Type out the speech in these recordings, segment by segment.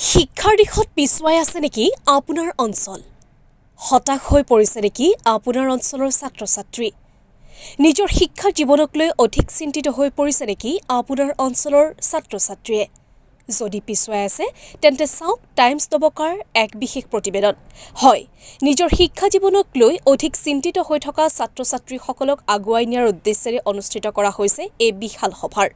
শিক্ষাৰ দিশত পিছুৱাই আছে নেকি আপোনাৰ অঞ্চল? হতাশ হৈ পৰিছে নেকি আপোনাৰ অঞ্চলৰ ছাত্ৰ-ছাত্ৰী? নিজৰ শিক্ষা জীৱনক লৈ অধিক চিন্তিত হৈ পৰিছে নেকি আপোনাৰ অঞ্চলৰ ছাত্ৰ-ছাত্ৰীয়ে? যদি পিছুৱাই আছে তেন্তে চাওক টাইমছ দবকাৰ এক বিশেষ প্ৰতিবেদন। হয়, নিজৰ শিক্ষা জীৱনক লৈ অধিক চিন্তিত হৈ থকা ছাত্ৰ-ছাত্ৰীসকলক আগুৱাই নিয়াৰ উদ্দেশ্যেৰে অনুষ্ঠিত কৰা হৈছে এই বিশাল সভাৰ।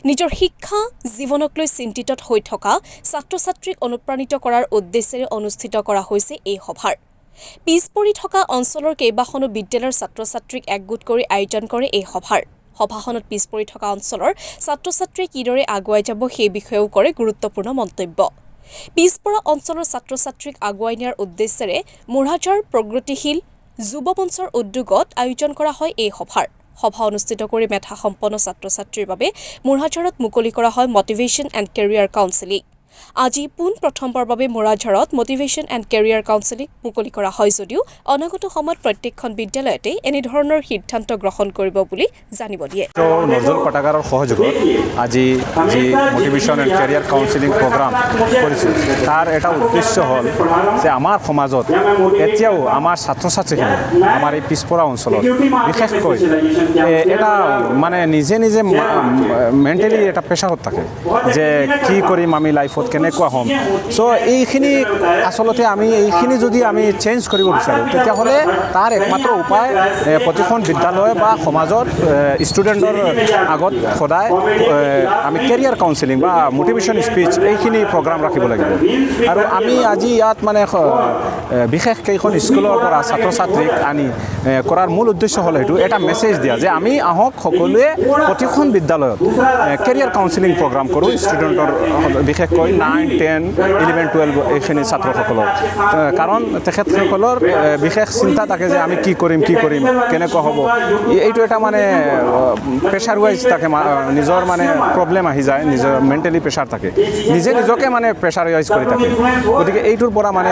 নিজৰ শিক্ষা জীৱনক লৈ চিন্তিত হৈ থকা ছাত্ৰ-ছাত্ৰীক অনুপ্ৰাণিত কৰাৰ উদ্দেশ্যেৰে অনুষ্ঠিত কৰা হৈছে এই সভাৰ। পিছ পৰি থকা অঞ্চলৰ কেইবাখনো বিদ্যালয়ৰ ছাত্ৰ-ছাত্ৰীক একগোট কৰি আয়োজন কৰে এই সভাৰ। সভাখনত পিছ পৰি থকা অঞ্চলৰ ছাত্ৰ-ছাত্ৰীয়ে কিদৰে আগুৱাই যাব সেই বিষয়েও কৰে গুৰুত্বপূৰ্ণ মন্তব্য। পিছপৰা অঞ্চলৰ ছাত্ৰ-ছাত্ৰীক আগুৱাই নিয়াৰ উদ্দেশ্যেৰে মুৰাজাৰ প্ৰগতিশীল যুৱ মঞ্চৰ উদ্যোগত আয়োজন কৰা হয় এই সভাৰ। সভা অনুষ্ঠিত কৰি মেধা সম্পন্ন ছাত্ৰ-ছাত্ৰীৰ বাবে মুৰাজাৰত মুকলি কৰা হয় মটিভেশ্যন এণ্ড কেৰিয়াৰ কাউন্সেলিং। আজি প্ৰথমবাৰৰ বাবে মুৰাজাৰত মটিভেশ্যন এণ্ড কেৰিয়াৰ কাউন্সেলিং মুকলি কৰা হয় যদিও অনাগত সময়ত প্ৰত্যেকখন বিদ্যালয়তে এনেধৰণৰ সিদ্ধান্ত গ্ৰহণ কৰিব বুলি জানিব দিয়ে। নজৰুল পাঠাগাৰৰ সহযোগত আজি যি motivation and career counselling programme কৰিছোঁ তাৰ এটা উদ্দেশ্য হ'ল যে আমাৰ সমাজত এতিয়াও আমাৰ ছাত্ৰ-ছাত্ৰীখিনি আমাৰ এই পিছপৰা অঞ্চলত বিশেষকৈ এটা মানে নিজে নিজে মেণ্টেলি এটা প্ৰেছাৰত থাকে যে কি কৰিম আমি লাইফত কেনেকুৱা হ'ম। চ' এইখিনি আচলতে আমি এইখিনি যদি আমি চেঞ্জ কৰিব বিচাৰোঁ তেতিয়াহ'লে তাৰ একমাত্ৰ উপায় প্ৰতিখন বিদ্যালয় বা সমাজত ষ্টুডেণ্টৰ আগত সদায় আমি কেৰিয়াৰ কাউন্সেলিং বা মটিভেশ্যন স্পীচ এইখিনি প্ৰগ্ৰাম ৰাখিব লাগিব। আৰু আমি আজি ইয়াত মানে বিশেষ কেইখন স্কুলৰ পৰা ছাত্ৰ-ছাত্ৰীক আনি কৰাৰ মূল উদ্দেশ্য হ'ল সেইটো এটা মেছেজ দিয়া যে আমি আহক সকলোৱে প্ৰতিখন বিদ্যালয়ত কেৰিয়াৰ কাউন্সেলিং প্ৰগ্ৰাম কৰোঁ ষ্টুডেণ্টৰ বিশেষকৈ 9, 10, 11, 12 এইখিনি ছাত্ৰসকলৰ। কাৰণ তেখেতসকলৰ বিশেষ চিন্তা থাকে যে আমি কি কৰিম কেনেকুৱা হ'ব। এইটো এটা মানে প্ৰেছাৰ ৱাইজ থাকে, নিজৰ মানে প্ৰব্লেম আহি যায়, নিজৰ মেণ্টেলি প্ৰেছাৰ থাকে, নিজকে মানে প্ৰেছাৰ ৱাইজ কৰি থাকে। গতিকে এইটোৰ পৰা মানে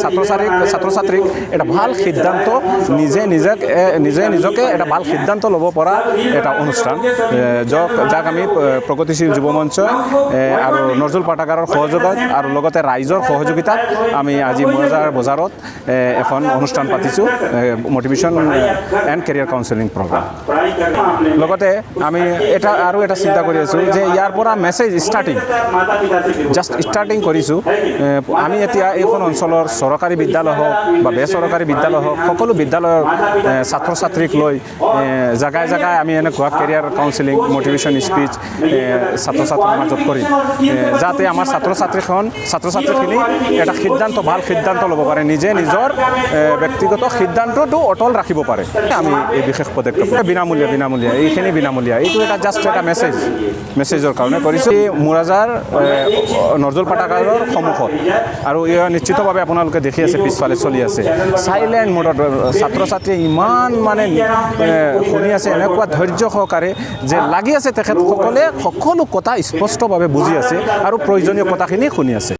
ছাত্ৰ-ছাত্ৰীক এটা ভাল সিদ্ধান্ত নিজকে এটা ভাল সিদ্ধান্ত ল'ব পৰা এটা অনুষ্ঠান যাক আমি প্ৰগতিশীল যুৱ মঞ্চ আৰু নজৰুল পাঠাগাৰৰ সহযোগত আৰু লগতে ৰাইজৰ সহযোগিতাত আমি আজি মুৰাজাৰ বজাৰত এখন অনুষ্ঠান পাতিছোঁ motivation and career counselling programme. লগতে আমি এটা চিন্তা কৰি আছোঁ যে ইয়াৰ পৰা মেছেজ ষ্টাৰ্টিং কৰিছোঁ। আমি এতিয়া এইখন অঞ্চলৰ চৰকাৰী বিদ্যালয় হওক বা বেচৰকাৰী বিদ্যালয় হওক সকলো বিদ্যালয়ৰ ছাত্ৰ-ছাত্ৰীক লৈ জেগাই জেগাই আমি এনেকুৱা কেৰিয়াৰ কাউন্সেলিং মটিভেশ্যন স্পীচ ছাত্ৰ-ছাত্ৰীৰ মাজত কৰিম যাতে আমাৰ ছাত্ৰ-ছাত্ৰীখিনি এটা ভাল সিদ্ধান্ত ল'ব পাৰে, নিজৰ ব্যক্তিগত সিদ্ধান্তটো অটল ৰাখিব পাৰে। আমি এই বিশেষ পদক্ষেপ বিনামূলীয়া এইখিনি বিনামূলীয়া, এইটো এটা জাষ্ট এটা মেছেজৰ কাৰণে কৰিছোঁ। এই মুৰাজাৰ নজৰুল পাঠাগাৰৰ সন্মুখত আৰু নিশ্চিতভাৱে আপোনালোকে দেখি আছে পিছফালে চলি আছে চাইলেণ্ট মোডত ছাত্ৰ-ছাত্ৰীয়ে ইমান মানে শুনি আছে এনেকুৱা ধৈৰ্য সহকাৰে যে লাগি আছে তেখেতসকলে সকলো কথা স্পষ্টভাৱে বুজি আছে আৰু প্ৰয়োজনীয় কথাখিনি শুনি আছে।